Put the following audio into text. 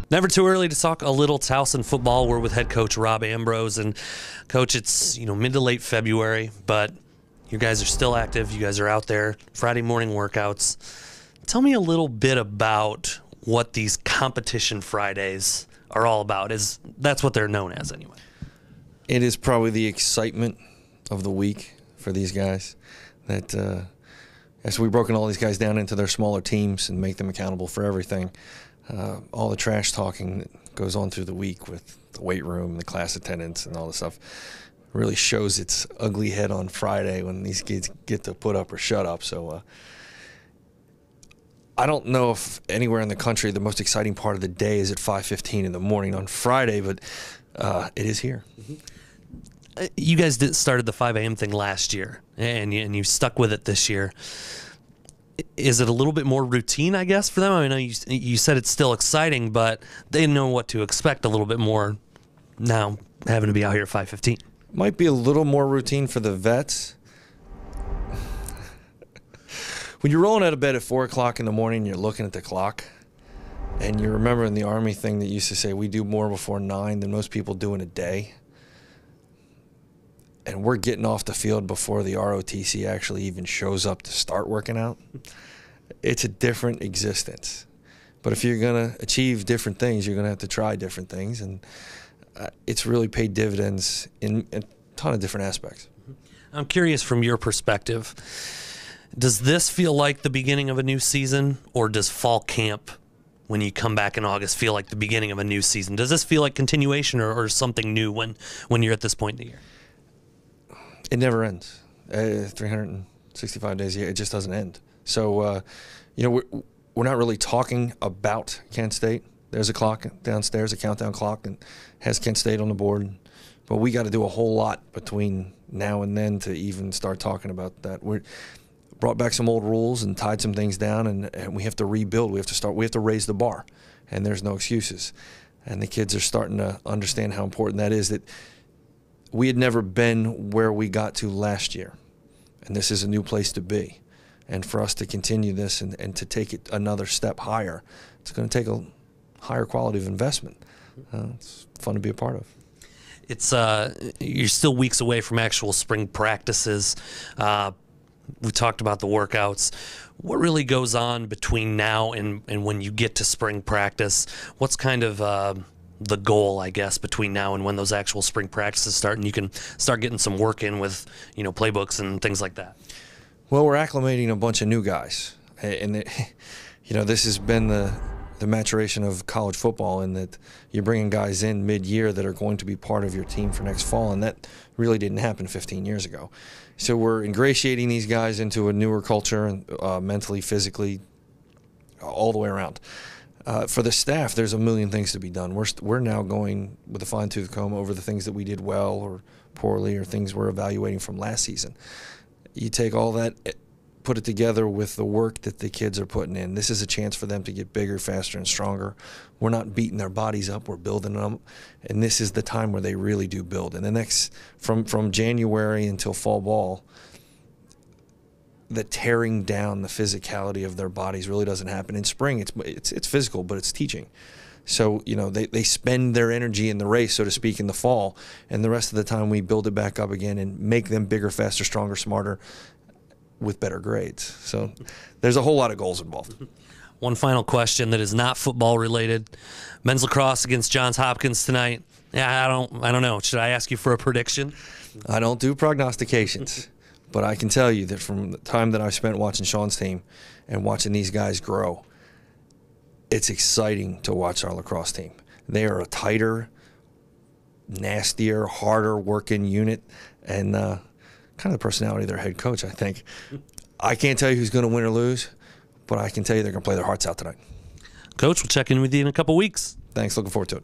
Never too early to talk a little Towson football. We're with head coach Rob Ambrose. And, Coach, it's mid to late February, but you guys are still active. You guys are out there, Friday morning workouts. Tell me a little bit about what these competition Fridays are all about. That's what they're known as anyway. It is probably the excitement of the week for these guys. That as we've broken all these guys down into their smaller teams and make them accountable for everything, all the trash talking that goes on through the week with the weight room and the class attendance and all this stuff really shows its ugly head on Friday when these kids get to put up or shut up. So I don't know if anywhere in the country the most exciting part of the day is at 5:15 in the morning on Friday, but it is here. You guys started the 5 a.m. thing last year, and you stuck with it this year. Is it a little bit more routine, I guess, for them? I know you said it's still exciting, but they know what to expect a little bit more now, having to be out here at 5:15. Might be a little more routine for the vets. When you're rolling out of bed at 4 o'clock in the morning, you're looking at the clock, and you remember in the Army thing that used to say we do more before 9 than most people do in a day. And we're getting off the field before the ROTC actually even shows up to start working out. It's a different existence. But if you're going to achieve different things, you're going to have to try different things. And it's really paid dividends in a ton of different aspects. I'm curious from your perspective, does this feel like the beginning of a new season, or does fall camp, when you come back in August, feel like the beginning of a new season? Does this feel like continuation or something new when you're at this point in the year? It never ends. 365 days a year, it just doesn't end. So, we're not really talking about Kent State. There's a clock downstairs, a countdown clock, and has Kent State on the board. But we got to do a whole lot between now and then to even start talking about that. We brought back some old rules and tied some things down, and we have to rebuild. We have to raise the bar, and there's no excuses. And the kids are starting to understand how important that is. That we had never been where we got to last year, and this is a new place to be. And for us to continue this and to take it another step higher, it's going to take a higher quality of investment. It's fun to be a part of. It's you're still weeks away from actual spring practices. We talked about the workouts. What really goes on between now and when you get to spring practice? What's kind of the goal, I guess, between now and when those actual spring practices start and you can start getting some work in with, playbooks and things like that? Well, we're acclimating a bunch of new guys. And, this has been the maturation of college football, in that you're bringing guys in mid-year that are going to be part of your team for next fall, and that really didn't happen 15 years ago. So we're ingratiating these guys into a newer culture, and mentally, physically, all the way around. For the staff, there's a million things to be done. We're now going with a fine-tooth comb over the things that we did well or poorly, or things we're evaluating from last season. You take all that, put it together with the work that the kids are putting in. This is a chance for them to get bigger, faster, and stronger. We're not beating their bodies up, we're building them, and this is the time where they really do build. And the next, from January until fall ball, the tearing down the physicality of their bodies really doesn't happen. In spring, it's physical, but it's teaching. So, they spend their energy in the race, so to speak, in the fall, and the rest of the time we build it back up again and make them bigger, faster, stronger, smarter, with better grades. So there's a whole lot of goals involved. One final question that is not football related. Men's lacrosse against Johns Hopkins tonight. Yeah, I don't know. Should I ask you for a prediction? I don't do prognostications, but I can tell you that from the time that I've spent watching Sean's team and watching these guys grow, it's exciting to watch our lacrosse team. They are a tighter, nastier, harder working unit, and kind of the personality of their head coach, I think. I can't tell you who's going to win or lose, but I can tell you they're going to play their hearts out tonight. Coach, we'll check in with you in a couple weeks. Thanks. Looking forward to it.